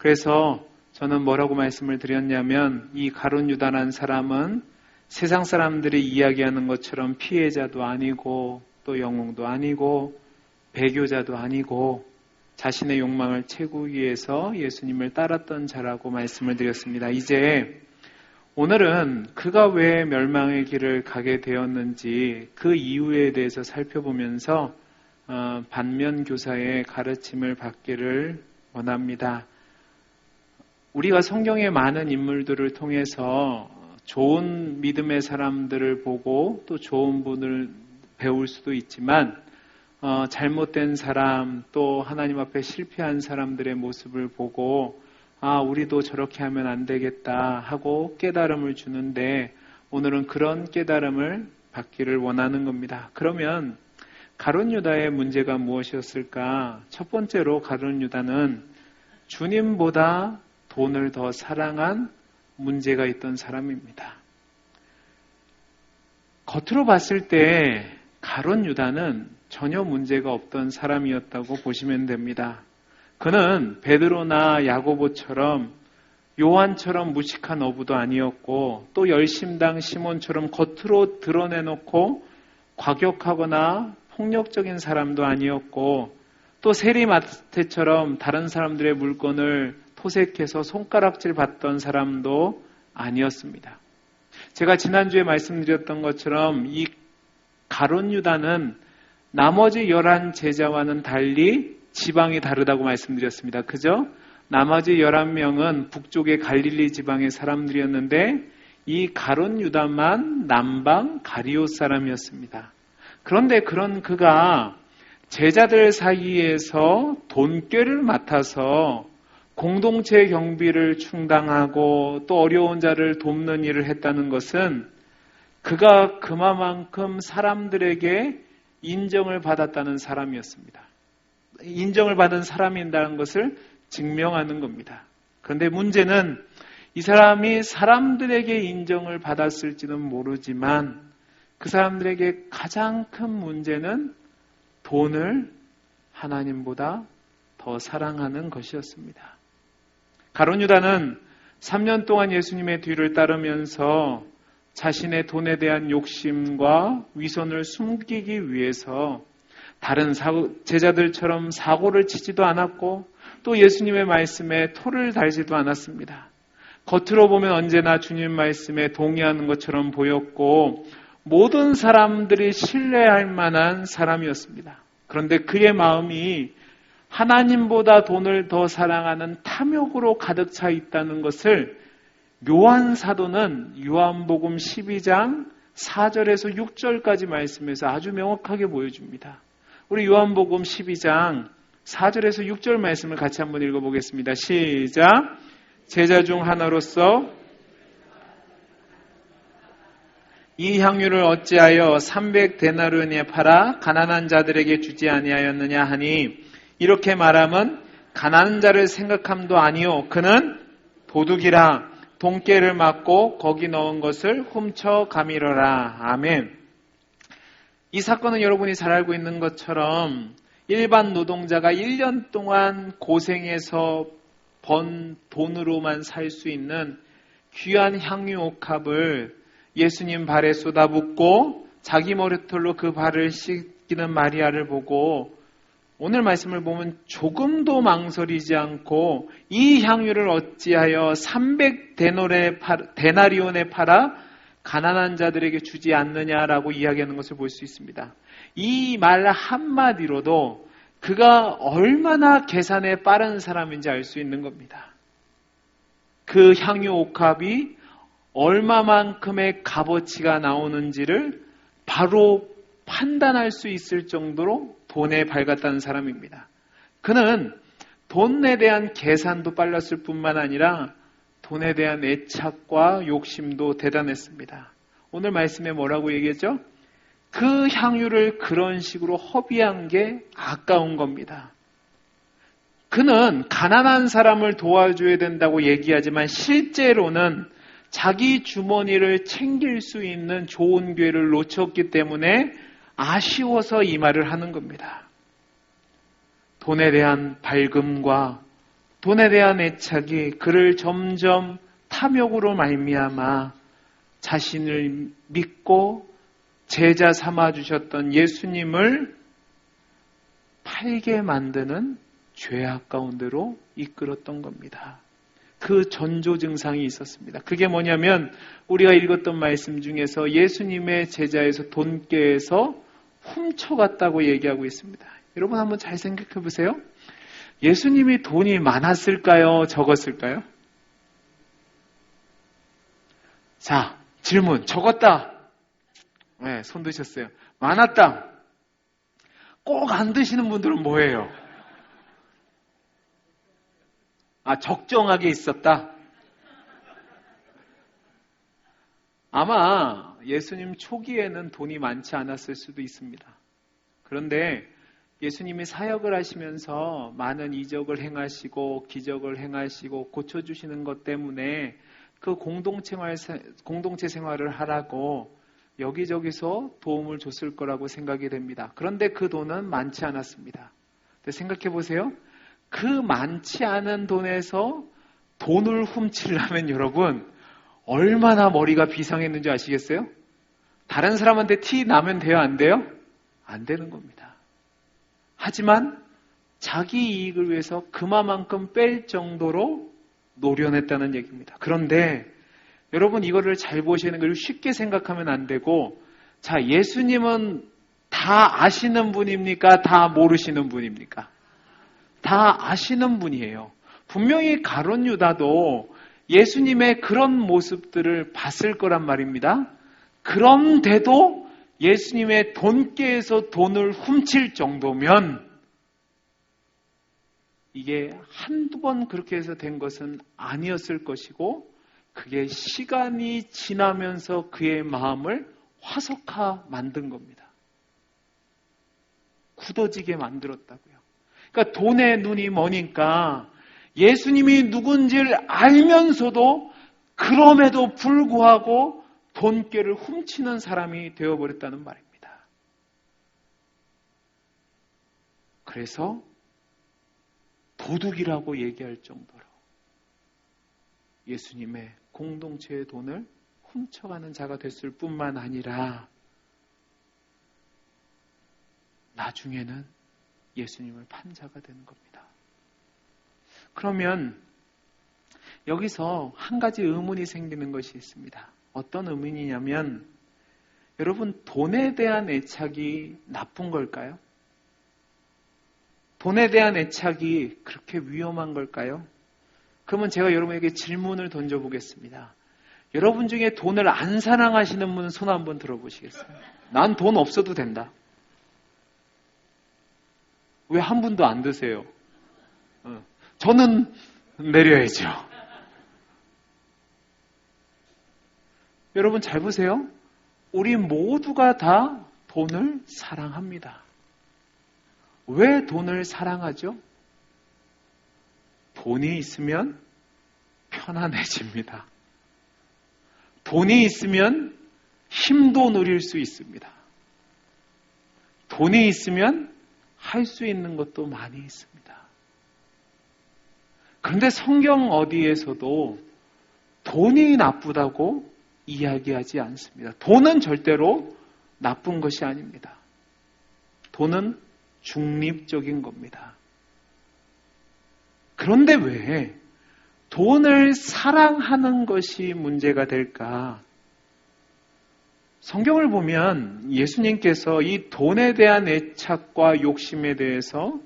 그래서 저는 뭐라고 말씀을 드렸냐면 이 가룟 유다라는 사람은 세상 사람들이 이야기하는 것처럼 피해자도 아니고 또 영웅도 아니고 배교자도 아니고 자신의 욕망을 채우기 위해서 예수님을 따랐던 자라고 말씀을 드렸습니다. 이제 오늘은 그가 왜 멸망의 길을 가게 되었는지 그 이유에 대해서 살펴보면서 반면교사의 가르침을 받기를 원합니다. 우리가 성경의 많은 인물들을 통해서 좋은 믿음의 사람들을 보고 또 좋은 분을 배울 수도 있지만 잘못된 사람 또 하나님 앞에 실패한 사람들의 모습을 보고 우리도 저렇게 하면 안 되겠다 하고 깨달음을 주는데 오늘은 그런 깨달음을 받기를 원하는 겁니다. 그러면 가룟 유다의 문제가 무엇이었을까? 첫 번째로 가룟 유다는 주님보다 돈을 더 사랑한 문제가 있던 사람입니다. 겉으로 봤을 때 가룟 유다는 전혀 문제가 없던 사람이었다고 보시면 됩니다. 그는 베드로나 야고보처럼 요한처럼 무식한 어부도 아니었고 또 열심당 시몬처럼 겉으로 드러내놓고 과격하거나 폭력적인 사람도 아니었고 또 세리마태처럼 다른 사람들의 물건을 토색해서 손가락질 받던 사람도 아니었습니다. 제가 지난주에 말씀드렸던 것처럼 이 가룟 유다는 나머지 11 제자와는 달리 지방이 다르다고 말씀드렸습니다. 그죠? 나머지 11명은 북쪽의 갈릴리 지방의 사람들이었는데 이 가룟 유다만 남방 가리오 사람이었습니다. 그런데 그런 그가 제자들 사이에서 돈꾀를 맡아서 공동체 경비를 충당하고 또 어려운 자를 돕는 일을 했다는 것은 그가 그만큼 사람들에게 인정을 받았다는 사람이었습니다. 인정을 받은 사람이라는 것을 증명하는 겁니다. 그런데 문제는 이 사람이 사람들에게 인정을 받았을지는 모르지만 그 사람들에게 가장 큰 문제는 돈을 하나님보다 더 사랑하는 것이었습니다. 가룟 유다는 3년 동안 예수님의 뒤를 따르면서 자신의 돈에 대한 욕심과 위선을 숨기기 위해서 다른 제자들처럼 사고를 치지도 않았고 또 예수님의 말씀에 토를 달지도 않았습니다. 겉으로 보면 언제나 주님 말씀에 동의하는 것처럼 보였고 모든 사람들이 신뢰할 만한 사람이었습니다. 그런데 그의 마음이 하나님보다 돈을 더 사랑하는 탐욕으로 가득 차 있다는 것을 요한 사도는 요한복음 12장 4절에서 6절까지 말씀에서 아주 명확하게 보여줍니다. 우리 요한복음 12장 4절에서 6절 말씀을 같이 한번 읽어보겠습니다. 시작. 제자 중 하나로서 이 향유를 어찌하여 300데나리온에 팔아 가난한 자들에게 주지 아니하였느냐 하니 이렇게 말함은 가난한 자를 생각함도 아니요 그는 도둑이라 돈깨를 맞고 거기 넣은 것을 훔쳐 가미러라. 아멘. 이 사건은 여러분이 잘 알고 있는 것처럼 일반 노동자가 1년 동안 고생해서 번 돈으로만 살 수 있는 귀한 향유 옥합을 예수님 발에 쏟아붓고 자기 머리털로 그 발을 씻기는 마리아를 보고 오늘 말씀을 보면 조금도 망설이지 않고 이 향유를 어찌하여 300데나리온에 팔아 가난한 자들에게 주지 않느냐라고 이야기하는 것을 볼 수 있습니다. 이 말 한마디로도 그가 얼마나 계산에 빠른 사람인지 알 수 있는 겁니다. 그 향유 옥합이 얼마만큼의 값어치가 나오는지를 바로 판단할 수 있을 정도로 돈에 밝았다는 사람입니다. 그는 돈에 대한 계산도 빨랐을 뿐만 아니라 돈에 대한 애착과 욕심도 대단했습니다. 오늘 말씀에 뭐라고 얘기했죠? 그 향유를 그런 식으로 허비한 게 아까운 겁니다. 그는 가난한 사람을 도와줘야 된다고 얘기하지만 실제로는 자기 주머니를 챙길 수 있는 좋은 기회를 놓쳤기 때문에 아쉬워서 이 말을 하는 겁니다. 돈에 대한 밝음과 돈에 대한 애착이 그를 점점 탐욕으로 말미암아 자신을 믿고 제자 삼아 주셨던 예수님을 팔게 만드는 죄악 가운데로 이끌었던 겁니다. 그 전조 증상이 있었습니다. 그게 뭐냐면 우리가 읽었던 말씀 중에서 예수님의 제자에서 돈깨에서 훔쳐갔다고 얘기하고 있습니다. 여러분 한번 잘 생각해 보세요. 예수님이 돈이 많았을까요? 적었을까요? 자, 질문. 적었다. 네, 손 드셨어요. 많았다. 꼭 안 드시는 분들은 뭐예요? 적정하게 있었다. 아마 예수님 초기에는 돈이 많지 않았을 수도 있습니다. 그런데 예수님이 사역을 하시면서 많은 이적을 행하시고 기적을 행하시고 고쳐주시는 것 때문에 그 공동체 생활을 하라고 여기저기서 도움을 줬을 거라고 생각이 됩니다. 그런데 그 돈은 많지 않았습니다. 생각해 보세요. 그 많지 않은 돈에서 돈을 훔치려면 여러분 얼마나 머리가 비상했는지 아시겠어요? 다른 사람한테 티 나면 돼요? 안 돼요? 안 되는 겁니다. 하지만 자기 이익을 위해서 그만큼 뺄 정도로 노련했다는 얘기입니다. 그런데 여러분 이거를 잘 보시는 걸 쉽게 생각하면 안 되고, 자, 예수님은 다 아시는 분입니까? 다 모르시는 분입니까? 다 아시는 분이에요. 분명히 가룟 유다도 예수님의 그런 모습들을 봤을 거란 말입니다. 그런데도 예수님의 돈깨에서 돈을 훔칠 정도면 이게 한두 번 그렇게 해서 된 것은 아니었을 것이고, 그게 시간이 지나면서 그의 마음을 화석화 만든 겁니다. 굳어지게 만들었다고요. 그러니까 돈에 눈이 머니까 예수님이 누군지를 알면서도 그럼에도 불구하고 돈깨를 훔치는 사람이 되어버렸다는 말입니다. 그래서 도둑이라고 얘기할 정도로 예수님의 공동체의 돈을 훔쳐가는 자가 됐을 뿐만 아니라 나중에는 예수님을 판 자가 되는 겁니다. 그러면 여기서 한 가지 의문이 생기는 것이 있습니다. 어떤 의문이냐면, 여러분 돈에 대한 애착이 나쁜 걸까요? 돈에 대한 애착이 그렇게 위험한 걸까요? 그러면 제가 여러분에게 질문을 던져보겠습니다. 여러분 중에 돈을 안 사랑하시는 분은 손 한번 들어보시겠어요? 난 돈 없어도 된다. 왜 한 분도 안 드세요? 저는 내려야죠. 여러분 잘 보세요. 우리 모두가 다 돈을 사랑합니다. 왜 돈을 사랑하죠? 돈이 있으면 편안해집니다. 돈이 있으면 힘도 누릴 수 있습니다. 돈이 있으면 할 수 있는 것도 많이 있습니다. 그런데 성경 어디에서도 돈이 나쁘다고 이야기하지 않습니다. 돈은 절대로 나쁜 것이 아닙니다. 돈은 중립적인 겁니다. 그런데 왜 돈을 사랑하는 것이 문제가 될까? 성경을 보면 예수님께서 이 돈에 대한 애착과 욕심에 대해서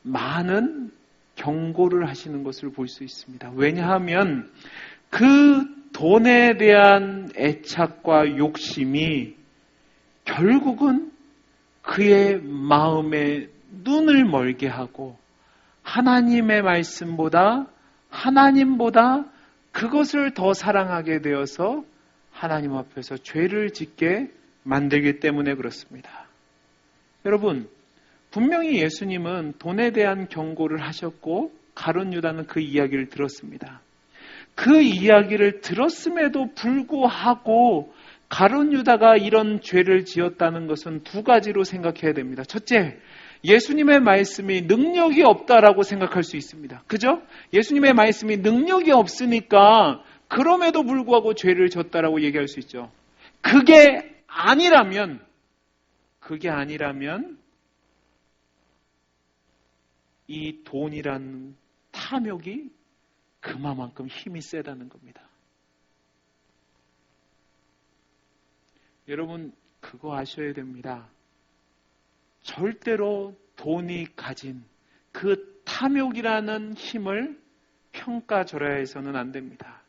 많은 경고를 하시는 것을 볼 수 있습니다. 왜냐하면 그 돈에 대한 애착과 욕심이 결국은 그의 마음에 눈을 멀게 하고 하나님의 말씀보다 하나님보다 그것을 더 사랑하게 되어서 하나님 앞에서 죄를 짓게 만들기 때문에 그렇습니다. 여러분, 분명히 예수님은 돈에 대한 경고를 하셨고 가룟 유다는 그 이야기를 들었습니다. 그 이야기를 들었음에도 불구하고 가룟 유다가 이런 죄를 지었다는 것은 두 가지로 생각해야 됩니다. 첫째, 예수님의 말씀이 능력이 없다라고 생각할 수 있습니다. 그죠? 예수님의 말씀이 능력이 없으니까 그럼에도 불구하고 죄를 졌다라고 얘기할 수 있죠. 그게 아니라면 이 돈이란 탐욕이 그만큼 힘이 세다는 겁니다. 여러분, 그거 아셔야 됩니다. 절대로 돈이 가진 그 탐욕이라는 힘을 평가절하해서는 안 됩니다.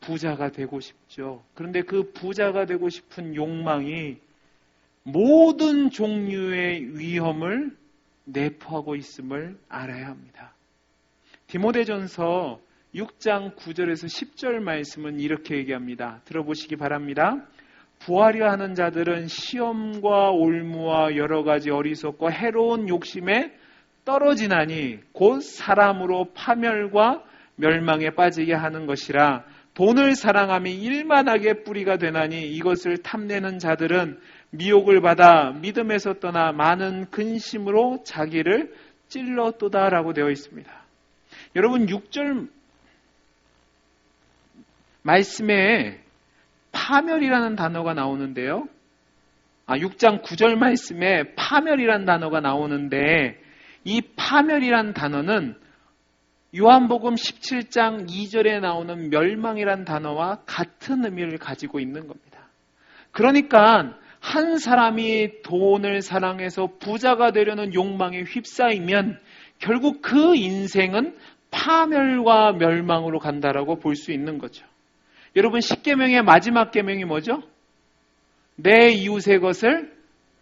부자가 되고 싶죠. 그런데 그 부자가 되고 싶은 욕망이 모든 종류의 위험을 내포하고 있음을 알아야 합니다. 디모데전서 6장 9절에서 10절 말씀은 이렇게 얘기합니다. 들어보시기 바랍니다. 부하려 하는 자들은 시험과 올무와 여러 가지 어리석고 해로운 욕심에 떨어지나니 곧 사람으로 파멸과 멸망에 빠지게 하는 것이라. 돈을 사랑함이 일만하게 뿌리가 되나니 이것을 탐내는 자들은 미혹을 받아 믿음에서 떠나 많은 근심으로 자기를 찔렀도다라고 되어 있습니다. 여러분, 6절 말씀에 파멸이라는 단어가 나오는데요. 6장 9절 말씀에 파멸이라는 단어가 나오는데, 이 파멸이라는 단어는 요한복음 17장 2절에 나오는 멸망이라는 단어와 같은 의미를 가지고 있는 겁니다. 그러니까 한 사람이 돈을 사랑해서 부자가 되려는 욕망에 휩싸이면 결국 그 인생은 파멸과 멸망으로 간다라고 볼 수 있는 거죠. 여러분, 10계명의 마지막 계명이 뭐죠? 내 이웃의 것을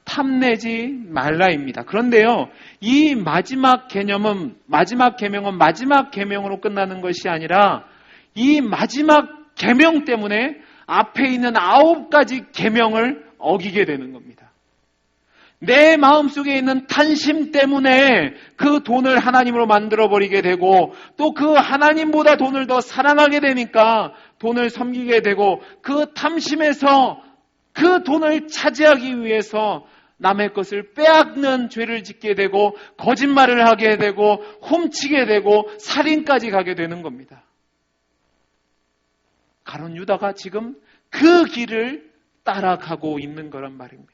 탐내지 말라입니다. 그런데요, 이 마지막 계명은 마지막 계명으로 끝나는 것이 아니라 이 마지막 계명 때문에 앞에 있는 9가지 계명을 어기게 되는 겁니다. 내 마음속에 있는 탐심 때문에 그 돈을 하나님으로 만들어버리게 되고, 또 그 하나님보다 돈을 더 사랑하게 되니까 돈을 섬기게 되고, 그 탐심에서 그 돈을 차지하기 위해서 남의 것을 빼앗는 죄를 짓게 되고, 거짓말을 하게 되고, 훔치게 되고, 살인까지 가게 되는 겁니다. 가룟 유다가 지금 그 길을 따라가고 있는 거란 말입니다.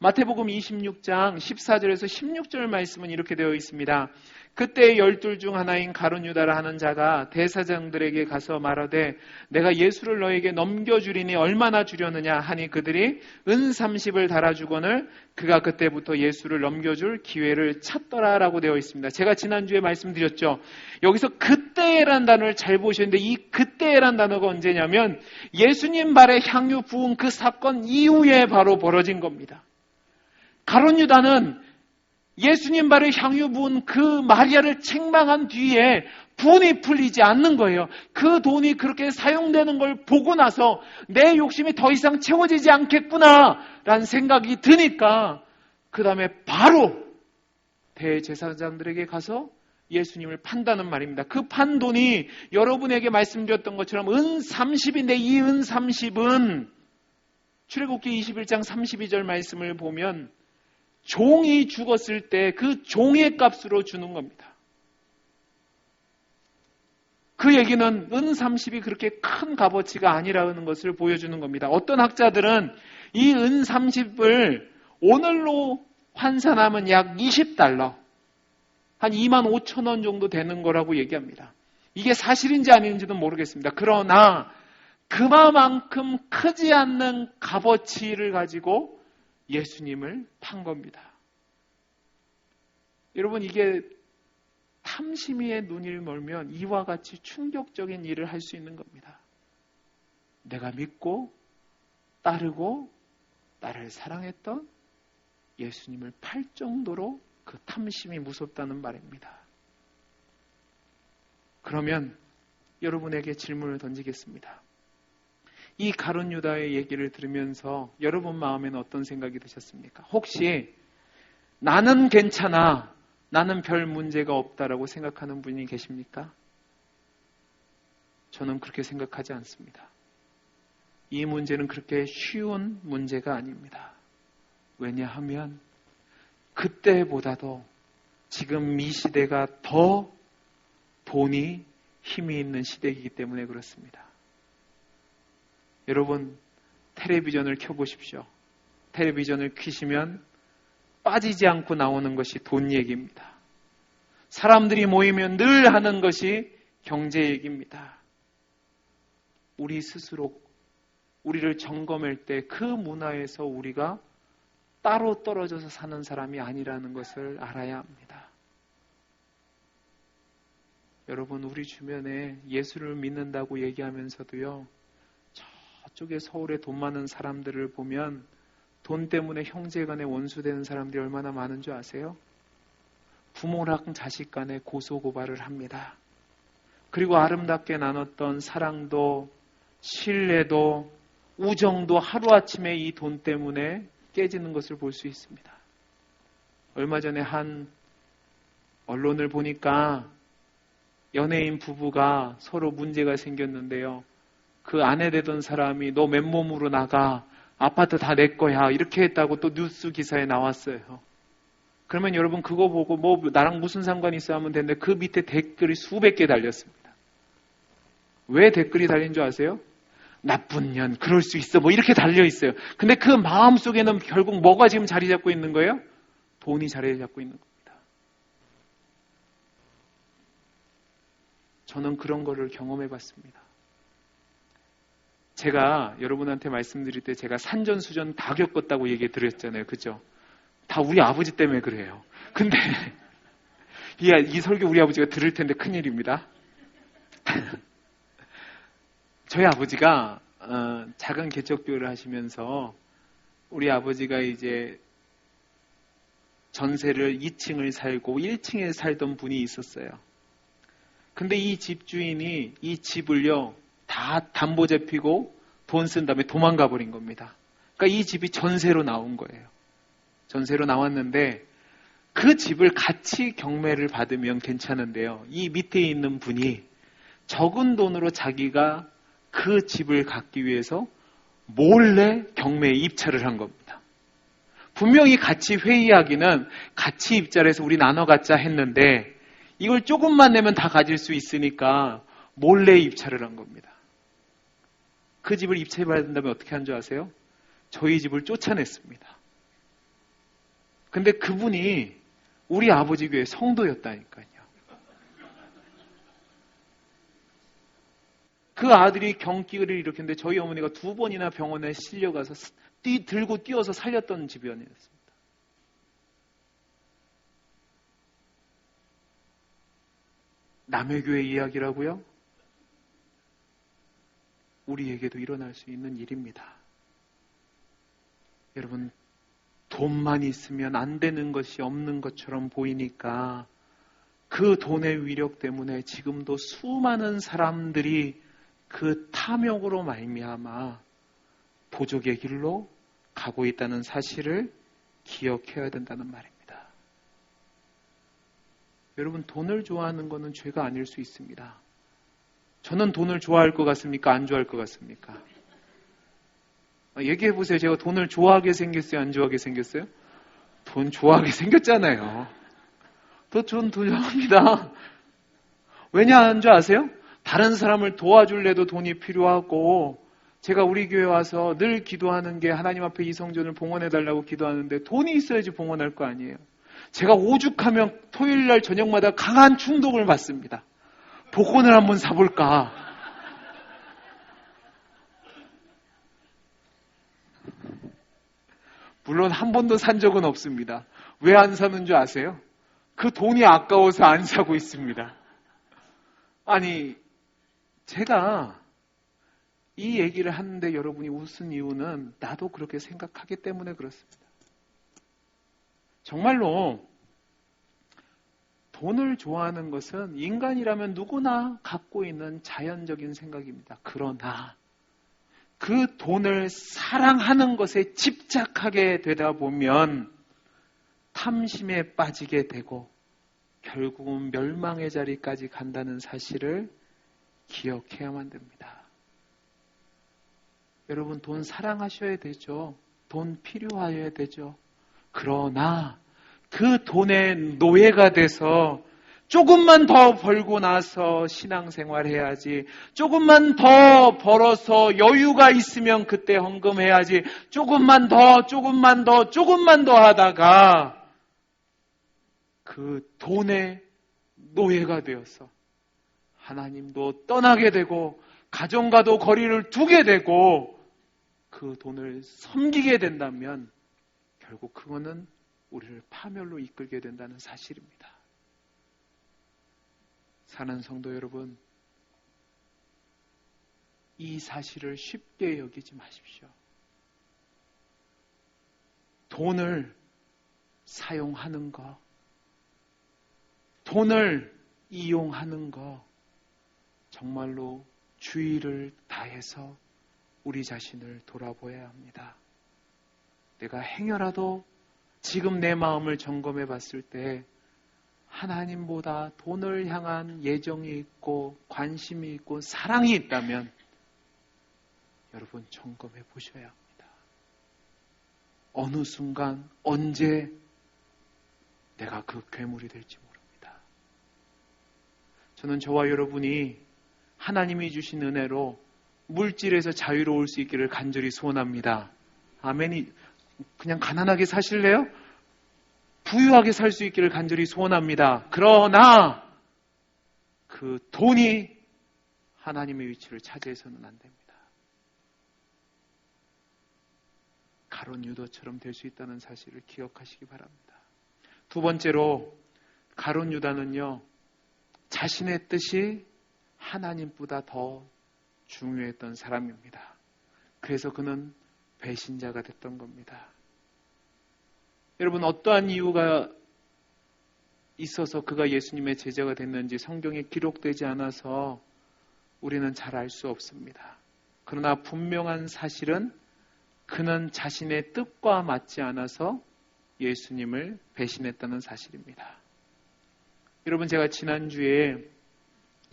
마태복음 26장 14절에서 16절 말씀은 이렇게 되어 있습니다. 그때 12 중 하나인 가룟 유다라 하는 자가 대사장들에게 가서 말하되 내가 예수를 너에게 넘겨주리니 얼마나 주려느냐 하니 그들이 은 30을 달아주거늘 그가 그때부터 예수를 넘겨줄 기회를 찾더라라고 되어 있습니다. 제가 지난주에 말씀드렸죠. 여기서 그때라는 단어를 잘 보셨는데, 이 그때라는 단어가 언제냐면 예수님 발에 향유 부은 그 사건 이후에 바로 벌어진 겁니다. 가룟 유다는 예수님 발에 향유 부은 그 마리아를 책망한 뒤에 분이 풀리지 않는 거예요. 그 돈이 그렇게 사용되는 걸 보고 나서 내 욕심이 더 이상 채워지지 않겠구나 라는 생각이 드니까 그 다음에 바로 대제사장들에게 가서 예수님을 판다는 말입니다. 그 판 돈이 여러분에게 말씀드렸던 것처럼 은 30인데 이 은 30은 출애굽기 21장 32절 말씀을 보면 종이 죽었을 때 그 종의 값으로 주는 겁니다. 그 얘기는 은 30이 그렇게 큰 값어치가 아니라는 것을 보여주는 겁니다. 어떤 학자들은 이 은 30을 오늘로 환산하면 약 20달러, 한 25,000원 정도 되는 거라고 얘기합니다. 이게 사실인지 아닌지는 모르겠습니다. 그러나 그만큼 크지 않는 값어치를 가지고 예수님을 판 겁니다. 여러분, 이게 탐심이의 눈을 멀면 이와 같이 충격적인 일을 할 수 있는 겁니다. 내가 믿고 따르고 나를 사랑했던 예수님을 팔 정도로 그 탐심이 무섭다는 말입니다. 그러면 여러분에게 질문을 던지겠습니다. 이 가룟 유다의 얘기를 들으면서 여러분 마음에는 어떤 생각이 드셨습니까? 혹시 나는 괜찮아, 나는 별 문제가 없다라고 생각하는 분이 계십니까? 저는 그렇게 생각하지 않습니다. 이 문제는 그렇게 쉬운 문제가 아닙니다. 왜냐하면 그때보다도 지금 이 시대가 더 돈이 힘이 있는 시대이기 때문에 그렇습니다. 여러분, 텔레비전을 켜보십시오. 텔레비전을 켜시면 빠지지 않고 나오는 것이 돈 얘기입니다. 사람들이 모이면 늘 하는 것이 경제 얘기입니다. 우리 스스로 우리를 점검할 때 그 문화에서 우리가 따로 떨어져서 사는 사람이 아니라는 것을 알아야 합니다. 여러분, 우리 주변에 예수를 믿는다고 얘기하면서도요, 저쪽에 서울에 돈 많은 사람들을 보면 돈 때문에 형제간에 원수되는 사람들이 얼마나 많은 줄 아세요? 부모랑 자식 간에 고소고발을 합니다. 그리고 아름답게 나눴던 사랑도 신뢰도 우정도 하루아침에 이 돈 때문에 깨지는 것을 볼 수 있습니다. 얼마 전에 한 언론을 보니까 연예인 부부가 서로 문제가 생겼는데요. 그 아내 되던 사람이 너 맨몸으로 나가, 아파트 다 내 거야, 이렇게 했다고 또 뉴스 기사에 나왔어요. 그러면 여러분 그거 보고 뭐 나랑 무슨 상관이 있어 하면 되는데 그 밑에 댓글이 수백 개 달렸습니다. 왜 댓글이 달린 줄 아세요? 나쁜 년, 그럴 수 있어, 뭐 이렇게 달려 있어요. 근데 그 마음 속에는 결국 뭐가 지금 자리 잡고 있는 거예요? 돈이 자리 잡고 있는 겁니다. 저는 그런 거를 경험해 봤습니다. 제가 여러분한테 말씀드릴 때 제가 산전수전 다 겪었다고 얘기 드렸잖아요. 그죠? 다 우리 아버지 때문에 그래요. 근데 이 설교 우리 아버지가 들을 텐데 큰일입니다. 저희 아버지가 작은 개척교회를 하시면서 우리 아버지가 이제 전세를 2층을 살고 1층에 살던 분이 있었어요. 근데 이 집주인이 이 집을요 다 담보 잡히고 돈 쓴 다음에 도망가 버린 겁니다. 그러니까 이 집이 전세로 나온 거예요. 전세로 나왔는데 그 집을 같이 경매를 받으면 괜찮은데요. 이 밑에 있는 분이 적은 돈으로 자기가 그 집을 갖기 위해서 몰래 경매에 입찰을 한 겁니다. 분명히 같이 회의하기는 같이 입찰해서 우리 나눠 갖자 했는데 이걸 조금만 내면 다 가질 수 있으니까 몰래 입찰을 한 겁니다. 그 집을 입찰받은 다음에 어떻게 한 줄 아세요? 저희 집을 쫓아냈습니다. 근데 그분이 우리 아버지 교회 성도였다니까요. 그 아들이 경기를 일으켰는데 저희 어머니가 2번이나 병원에 실려가서 들고 뛰어서 살렸던 집이었습니다. 남의 교회 이야기라고요? 우리에게도 일어날 수 있는 일입니다. 여러분, 돈만 있으면 안 되는 것이 없는 것처럼 보이니까 그 돈의 위력 때문에 지금도 수많은 사람들이 그 탐욕으로 말미암아 도적의 길로 가고 있다는 사실을 기억해야 된다는 말입니다. 여러분, 돈을 좋아하는 것은 죄가 아닐 수 있습니다. 저는 돈을 좋아할 것 같습니까? 안 좋아할 것 같습니까? 얘기해 보세요. 제가 돈을 좋아하게 생겼어요? 안 좋아하게 생겼어요? 돈 좋아하게 생겼잖아요. 돈 좋아합니다. 왜냐 하는 줄 아세요? 다른 사람을 도와줄래도 돈이 필요하고, 제가 우리 교회 와서 늘 기도하는 게 하나님 앞에 이 성전을 봉헌해달라고 기도하는데 돈이 있어야지 봉헌할 거 아니에요. 제가 오죽하면 토요일 날 저녁마다 강한 충동을 받습니다. 복권을 한번 사볼까. 물론 한 번도 산 적은 없습니다. 왜 안 사는 줄 아세요? 그 돈이 아까워서 안 사고 있습니다. 아니, 제가 이 얘기를 하는데 여러분이 웃은 이유는 나도 그렇게 생각하기 때문에 그렇습니다. 정말로 돈을 좋아하는 것은 인간이라면 누구나 갖고 있는 자연적인 생각입니다. 그러나 그 돈을 사랑하는 것에 집착하게 되다 보면 탐심에 빠지게 되고 결국은 멸망의 자리까지 간다는 사실을 기억해야만 됩니다. 여러분, 돈 사랑하셔야 되죠. 돈 필요하여야 되죠. 그러나 그 돈의 노예가 돼서 조금만 더 벌고 나서 신앙생활 해야지, 조금만 더 벌어서 여유가 있으면 그때 헌금해야지, 조금만 더 하다가 그 돈의 노예가 되어서 하나님도 떠나게 되고 가정과도 거리를 두게 되고 그 돈을 섬기게 된다면 결국 그거는 우리를 파멸로 이끌게 된다는 사실입니다. 사는 성도 여러분, 이 사실을 쉽게 여기지 마십시오. 돈을 사용하는 것, 돈을 이용하는 것, 정말로 주의를 다해서 우리 자신을 돌아보아야 합니다. 내가 행여라도 지금 내 마음을 점검해 봤을 때 하나님보다 돈을 향한 예정이 있고 관심이 있고 사랑이 있다면 여러분 점검해 보셔야 합니다. 어느 순간 언제 내가 그 괴물이 될지 모릅니다. 저는 저와 여러분이 하나님이 주신 은혜로 물질에서 자유로울 수 있기를 간절히 소원합니다. 아멘이. 그냥 가난하게 사실래요? 부유하게 살 수 있기를 간절히 소원합니다. 그러나 그 돈이 하나님의 위치를 차지해서는 안 됩니다. 가룟 유다처럼 될 수 있다는 사실을 기억하시기 바랍니다. 두 번째로 가룟 유다는요, 자신의 뜻이 하나님보다 더 중요했던 사람입니다. 그래서 그는 배신자가 됐던 겁니다. 여러분, 어떠한 이유가 있어서 그가 예수님의 제자가 됐는지 성경에 기록되지 않아서 우리는 잘 알 수 없습니다. 그러나 분명한 사실은 그는 자신의 뜻과 맞지 않아서 예수님을 배신했다는 사실입니다. 여러분, 제가 지난주에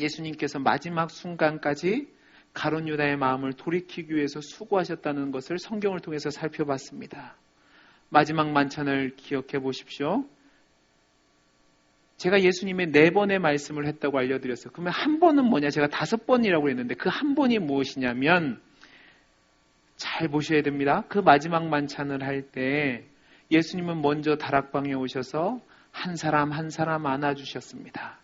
예수님께서 마지막 순간까지 가룟 유다의 마음을 돌이키기 위해서 수고하셨다는 것을 성경을 통해서 살펴봤습니다. 마지막 만찬을 기억해 보십시오. 제가 예수님의 4번의 말씀을 했다고 알려드렸어요. 그러면 한 번은 뭐냐? 제가 5번이라고 했는데 그 한 번이 무엇이냐면, 잘 보셔야 됩니다. 그 마지막 만찬을 할 때 예수님은 먼저 다락방에 오셔서 한 사람 한 사람 안아주셨습니다.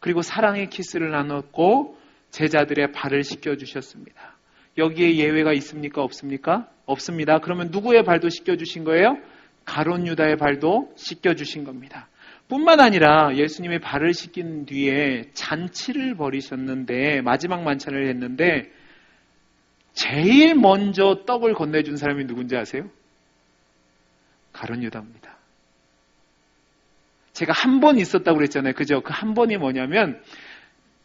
그리고 사랑의 키스를 나눴고 제자들의 발을 씻겨주셨습니다. 여기에 예외가 있습니까? 없습니까? 없습니다. 그러면 누구의 발도 씻겨주신 거예요? 가룟 유다의 발도 씻겨주신 겁니다. 뿐만 아니라 예수님의 발을 씻긴 뒤에 잔치를 벌이셨는데, 마지막 만찬을 했는데 제일 먼저 떡을 건네준 사람이 누군지 아세요? 가룟 유다입니다. 제가 한 번 있었다고 그랬잖아요. 그죠? 그 한 번이 뭐냐면,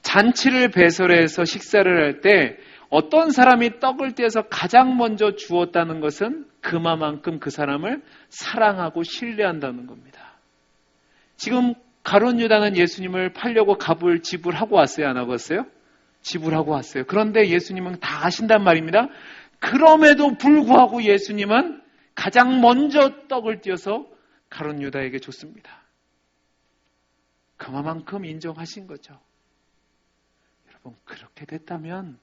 잔치를 배설해서 식사를 할 때 어떤 사람이 떡을 떼서 가장 먼저 주었다는 것은 그만큼 그 사람을 사랑하고 신뢰한다는 겁니다. 지금 가룟 유다는 예수님을 팔려고 값을 지불하고 왔어요? 안 하고 왔어요? 지불하고 왔어요. 그런데 예수님은 다 아신단 말입니다. 그럼에도 불구하고 예수님은 가장 먼저 떡을 떼어서 가룟 유다에게 줬습니다. 그만큼 인정하신 거죠. 여러분, 그렇게 됐다면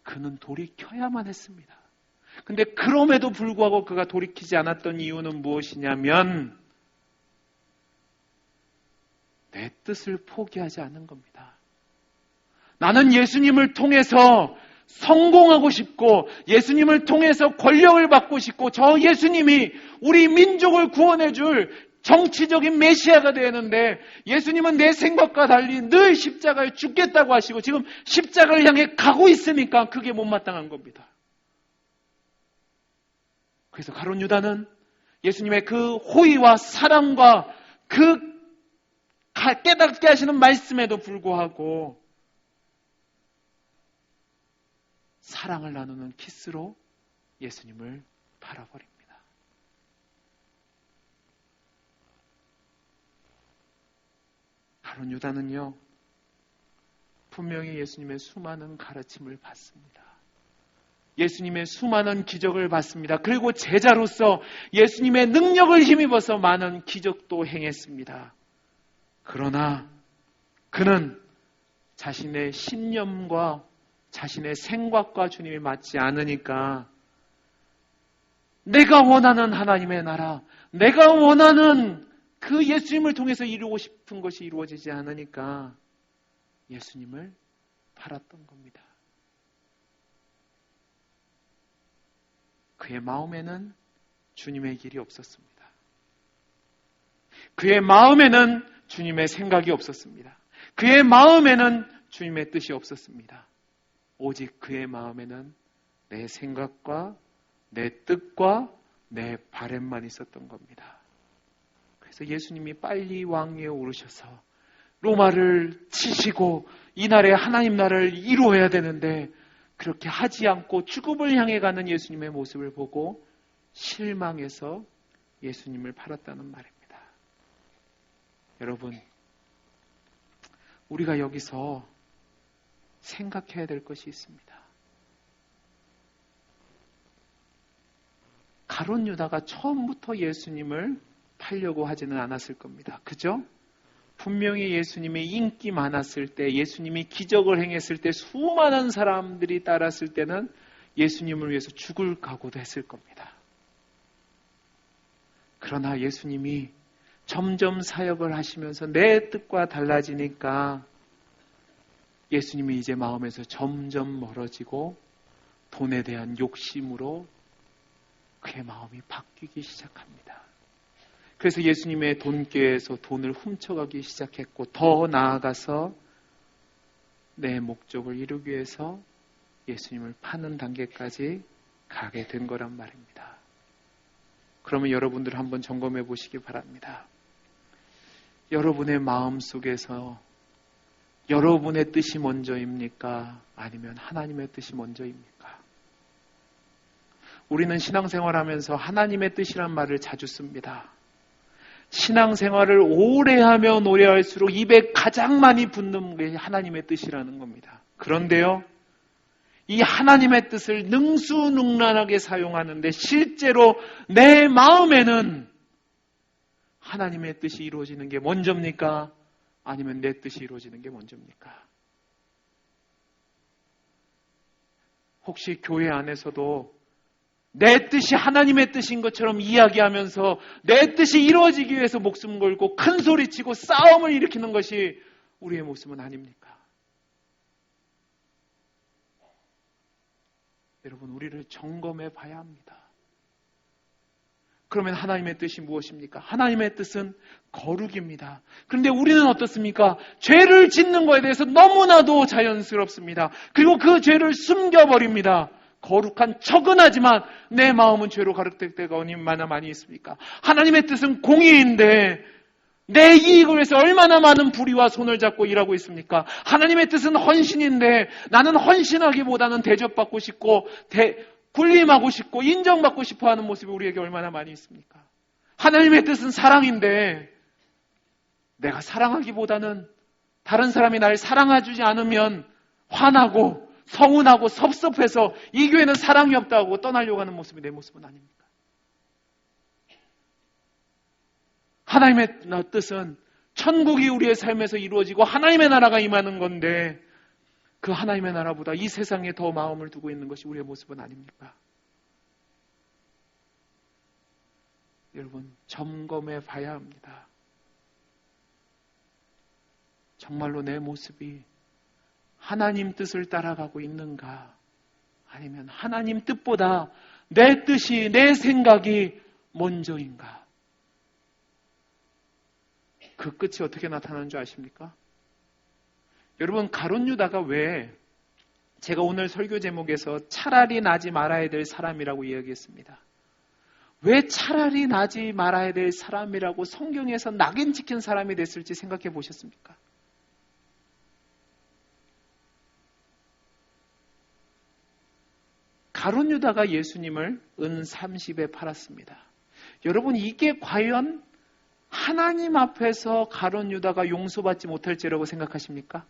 그는 돌이켜야만 했습니다. 근데 그럼에도 불구하고 그가 돌이키지 않았던 이유는 무엇이냐면, 내 뜻을 포기하지 않는 겁니다. 나는 예수님을 통해서 성공하고 싶고, 예수님을 통해서 권력을 받고 싶고, 저 예수님이 우리 민족을 구원해 줄 정치적인 메시아가 되는데, 예수님은 내 생각과 달리 늘 십자가에 죽겠다고 하시고 지금 십자가를 향해 가고 있으니까 그게 못마땅한 겁니다. 그래서 가룟 유다는 예수님의 그 호의와 사랑과 그 깨닫게 하시는 말씀에도 불구하고 사랑을 나누는 키스로 예수님을 바라버립니다. 가룟 유다는요, 분명히 예수님의 수많은 가르침을 받습니다. 예수님의 수많은 기적을 봤습니다. 그리고 제자로서 예수님의 능력을 힘입어서 많은 기적도 행했습니다. 그러나 그는 자신의 신념과 자신의 생각과 주님이 맞지 않으니까 내가 원하는 하나님의 나라, 내가 원하는 그 예수님을 통해서 이루고 싶은 것이 이루어지지 않으니까 예수님을 팔았던 겁니다. 그의 마음에는 주님의 길이 없었습니다. 그의 마음에는 주님의 생각이 없었습니다. 그의 마음에는 주님의 뜻이 없었습니다. 오직 그의 마음에는 내 생각과 내 뜻과 내 바램만 있었던 겁니다. 그래서 예수님이 빨리 왕위에 오르셔서 로마를 치시고 이날에 하나님 나라를 이루어야 되는데 그렇게 하지 않고 죽음을 향해 가는 예수님의 모습을 보고 실망해서 예수님을 팔았다는 말입니다. 여러분, 우리가 여기서 생각해야 될 것이 있습니다. 가룟 유다가 처음부터 예수님을 팔려고 하지는 않았을 겁니다. 그죠? 분명히 예수님의 인기 많았을 때, 예수님이 기적을 행했을 때, 수많은 사람들이 따랐을 때는 예수님을 위해서 죽을 각오도 했을 겁니다. 그러나 예수님이 점점 사역을 하시면서 내 뜻과 달라지니까 예수님이 이제 마음에서 점점 멀어지고 돈에 대한 욕심으로 그의 마음이 바뀌기 시작합니다. 그래서 예수님의 돈궤에서 돈을 훔쳐가기 시작했고 더 나아가서 내 목적을 이루기 위해서 예수님을 파는 단계까지 가게 된 거란 말입니다. 그러면 여러분들 한번 점검해 보시기 바랍니다. 여러분의 마음 속에서 여러분의 뜻이 먼저입니까? 아니면 하나님의 뜻이 먼저입니까? 우리는 신앙생활하면서 하나님의 뜻이란 말을 자주 씁니다. 신앙생활을 오래 하면 오래 할수록 입에 가장 많이 붙는 게 하나님의 뜻이라는 겁니다. 그런데요, 이 하나님의 뜻을 능수능란하게 사용하는데 실제로 내 마음에는 하나님의 뜻이 이루어지는 게 먼저입니까? 아니면 내 뜻이 이루어지는 게 먼저입니까? 혹시 교회 안에서도 내 뜻이 하나님의 뜻인 것처럼 이야기하면서 내 뜻이 이루어지기 위해서 목숨 걸고 큰 소리치고 싸움을 일으키는 것이 우리의 모습은 아닙니까? 여러분, 우리를 점검해 봐야 합니다. 그러면 하나님의 뜻이 무엇입니까? 하나님의 뜻은 거룩입니다. 그런데 우리는 어떻습니까? 죄를 짓는 것에 대해서 너무나도 자연스럽습니다. 그리고 그 죄를 숨겨버립니다. 거룩한 척은 하지만 내 마음은 죄로 가득될 때가 얼마나 많이 있습니까? 하나님의 뜻은 공의인데 내 이익을 위해서 얼마나 많은 불의와 손을 잡고 일하고 있습니까? 하나님의 뜻은 헌신인데 나는 헌신하기보다는 대접받고 싶고 군림하고 싶고 인정받고 싶어 하는 모습이 우리에게 얼마나 많이 있습니까? 하나님의 뜻은 사랑인데 내가 사랑하기보다는 다른 사람이 날 사랑해주지 않으면 화나고 서운하고 섭섭해서 이 교회는 사랑이 없다고 떠나려고 하는 모습이 내 모습은 아닙니까? 하나님의 뜻은 천국이 우리의 삶에서 이루어지고 하나님의 나라가 임하는 건데 그 하나님의 나라보다 이 세상에 더 마음을 두고 있는 것이 우리의 모습은 아닙니까? 여러분, 점검해 봐야 합니다. 정말로 내 모습이 하나님 뜻을 따라가고 있는가? 아니면 하나님 뜻보다 내 뜻이, 내 생각이 먼저인가? 그 끝이 어떻게 나타나는 줄 아십니까? 여러분, 가룟 유다가 왜 제가 오늘 설교 제목에서 차라리 나지 말아야 될 사람이라고 이야기했습니다. 왜 차라리 나지 말아야 될 사람이라고 성경에서 낙인 찍힌 사람이 됐을지 생각해 보셨습니까? 가룟 유다가 예수님을 은 30에 팔았습니다. 여러분, 이게 과연 하나님 앞에서 가룟 유다가 용서받지 못할 죄라고 생각하십니까?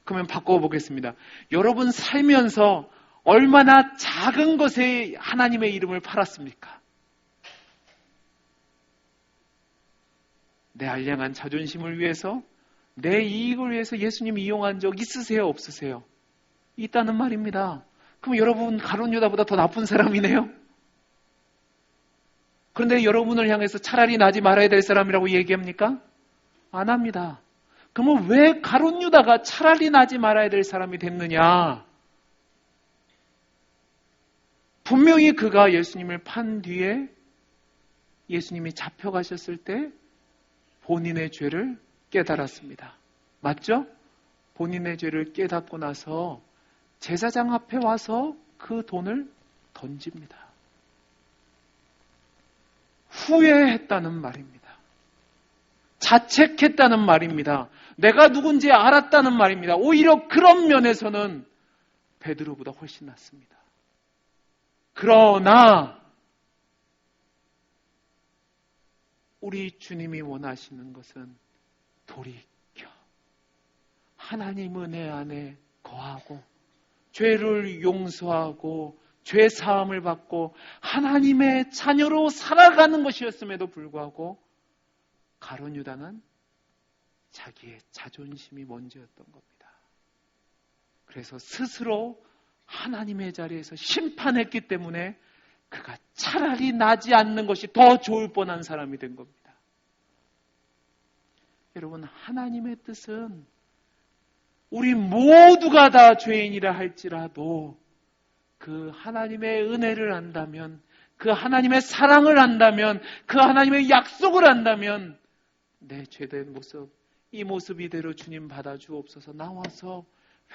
그러면 바꿔보겠습니다. 여러분 살면서 얼마나 작은 것에 하나님의 이름을 팔았습니까? 내 알량한 자존심을 위해서, 내 이익을 위해서 예수님 이용한 적 있으세요? 없으세요? 있다는 말입니다. 그럼 여러분 가룟 유다보다 더 나쁜 사람이네요? 그런데 여러분을 향해서 차라리 나지 말아야 될 사람이라고 얘기합니까? 안 합니다. 그러면 왜 가룟 유다가 차라리 나지 말아야 될 사람이 됐느냐? 분명히 그가 예수님을 판 뒤에 예수님이 잡혀가셨을 때 본인의 죄를 깨달았습니다. 맞죠? 본인의 죄를 깨닫고 나서 제사장 앞에 와서 그 돈을 던집니다. 후회했다는 말입니다. 자책했다는 말입니다. 내가 누군지 알았다는 말입니다. 오히려 그런 면에서는 베드로보다 훨씬 낫습니다. 그러나 우리 주님이 원하시는 것은 돌이켜 하나님 은혜 안에 거하고 죄를 용서하고 죄 사함을 받고 하나님의 자녀로 살아가는 것이었음에도 불구하고 가룟 유다는 자기의 자존심이 먼저였던 겁니다. 그래서 스스로 하나님의 자리에서 심판했기 때문에 그가 차라리 나지 않는 것이 더 좋을 뻔한 사람이 된 겁니다. 여러분, 하나님의 뜻은 우리 모두가 다 죄인이라 할지라도 그 하나님의 은혜를 안다면, 그 하나님의 사랑을 안다면, 그 하나님의 약속을 안다면 내 죄된 모습, 이 모습 이대로 주님 받아주옵소서, 나와서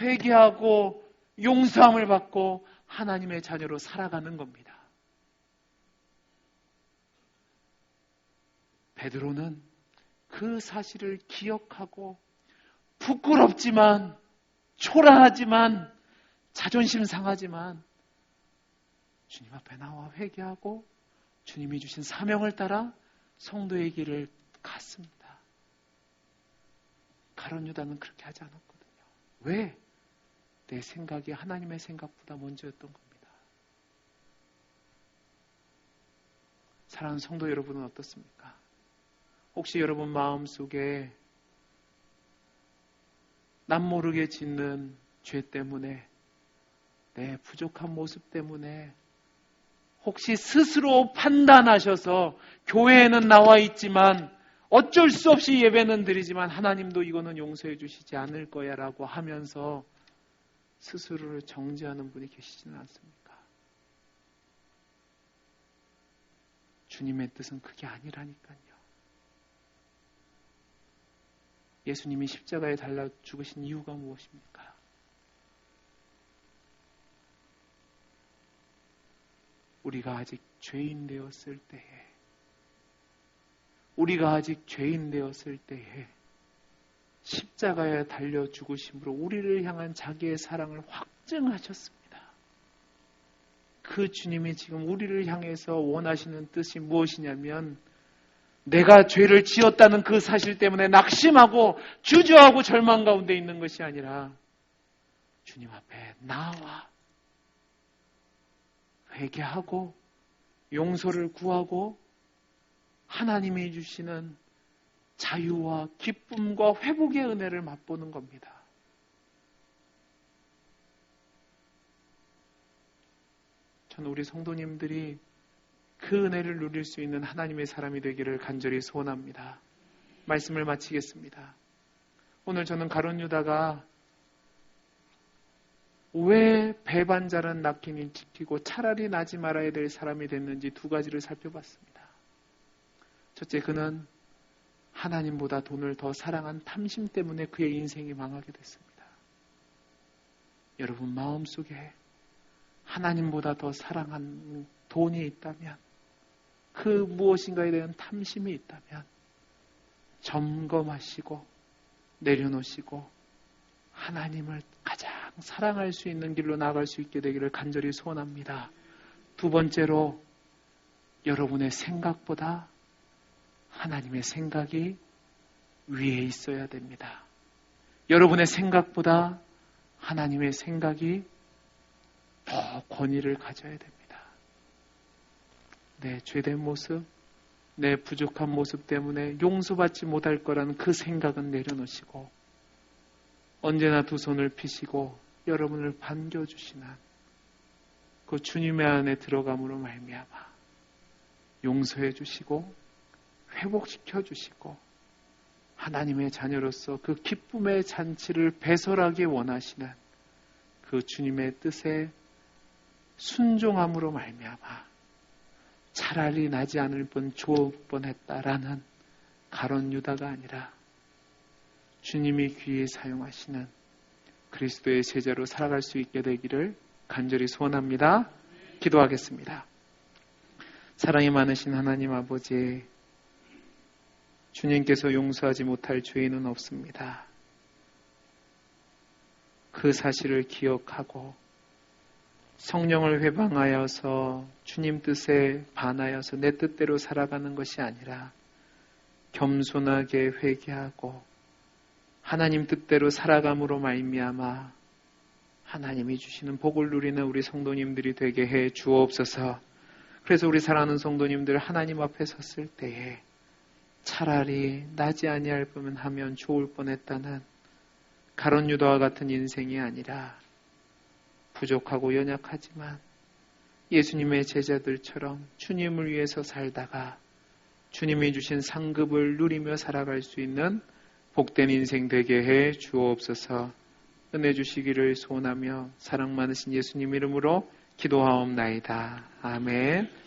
회개하고 용서함을 받고 하나님의 자녀로 살아가는 겁니다. 베드로는 그 사실을 기억하고 부끄럽지만, 초라하지만, 자존심 상하지만 주님 앞에 나와 회개하고 주님이 주신 사명을 따라 성도의 길을 갔습니다. 가룟 유다는 그렇게 하지 않았거든요. 왜? 내 생각이 하나님의 생각보다 먼저였던 겁니다. 사랑하는 성도 여러분은 어떻습니까? 혹시 여러분 마음속에 남 모르게 짓는 죄 때문에, 내 부족한 모습 때문에 혹시 스스로 판단하셔서 교회에는 나와 있지만 어쩔 수 없이 예배는 드리지만 하나님도 이거는 용서해 주시지 않을 거야 라고 하면서 스스로를 정죄하는 분이 계시지는 않습니까? 주님의 뜻은 그게 아니라니까요. 예수님이 십자가에 달라 죽으신 이유가 무엇입니까? 우리가 아직 죄인 되었을 때에, 우리가 아직 죄인 되었을 때에 십자가에 달려 죽으심으로 우리를 향한 자기의 사랑을 확증하셨습니다. 그 주님이 지금 우리를 향해서 원하시는 뜻이 무엇이냐면, 내가 죄를 지었다는 그 사실 때문에 낙심하고 주저하고 절망 가운데 있는 것이 아니라 주님 앞에 나와 회개하고 용서를 구하고 하나님이 주시는 자유와 기쁨과 회복의 은혜를 맛보는 겁니다. 저는 우리 성도님들이 그 은혜를 누릴 수 있는 하나님의 사람이 되기를 간절히 소원합니다. 말씀을 마치겠습니다. 오늘 저는 가룟 유다가 왜 배반자는 낳기는 지키고 차라리 나지 말아야 될 사람이 됐는지 두 가지를 살펴봤습니다. 첫째, 그는 하나님보다 돈을 더 사랑한 탐심 때문에 그의 인생이 망하게 됐습니다. 여러분 마음속에 하나님보다 더 사랑한 돈이 있다면, 그 무엇인가에 대한 탐심이 있다면 점검하시고 내려놓으시고 하나님을 가장 사랑할 수 있는 길로 나아갈 수 있게 되기를 간절히 소원합니다. 두 번째로, 여러분의 생각보다 하나님의 생각이 위에 있어야 됩니다. 여러분의 생각보다 하나님의 생각이 더 권위를 가져야 됩니다. 내 죄된 모습, 내 부족한 모습 때문에 용서받지 못할 거라는 그 생각은 내려놓으시고 언제나 두 손을 펴시고 여러분을 반겨주시는 그 주님의 안에 들어감으로 말미암아 용서해 주시고 회복시켜 주시고 하나님의 자녀로서 그 기쁨의 잔치를 배설하기 원하시는 그 주님의 뜻에 순종함으로 말미암아 차라리 나지 않을 뻔 좋을 뻔했다라는 가론 유다가 아니라 주님이 귀히 사용하시는 그리스도의 제자로 살아갈 수 있게 되기를 간절히 소원합니다. 기도하겠습니다. 사랑이 많으신 하나님 아버지, 주님께서 용서하지 못할 죄인은 없습니다. 그 사실을 기억하고 성령을 회방하여서 주님 뜻에 반하여서 내 뜻대로 살아가는 것이 아니라 겸손하게 회개하고 하나님 뜻대로 살아감으로 말미암아 하나님이 주시는 복을 누리는 우리 성도님들이 되게 해 주옵소서. 그래서 우리 사랑하는 성도님들 하나님 앞에 섰을 때에 차라리 나지 아니할 뻔 하면 좋을 뻔했다는 가론 유다와 같은 인생이 아니라 부족하고 연약하지만 예수님의 제자들처럼 주님을 위해서 살다가 주님이 주신 상급을 누리며 살아갈 수 있는 복된 인생 되게 해 주옵소서. 은혜 주시기를 소원하며 사랑 많으신 예수님 이름으로 기도하옵나이다. 아멘.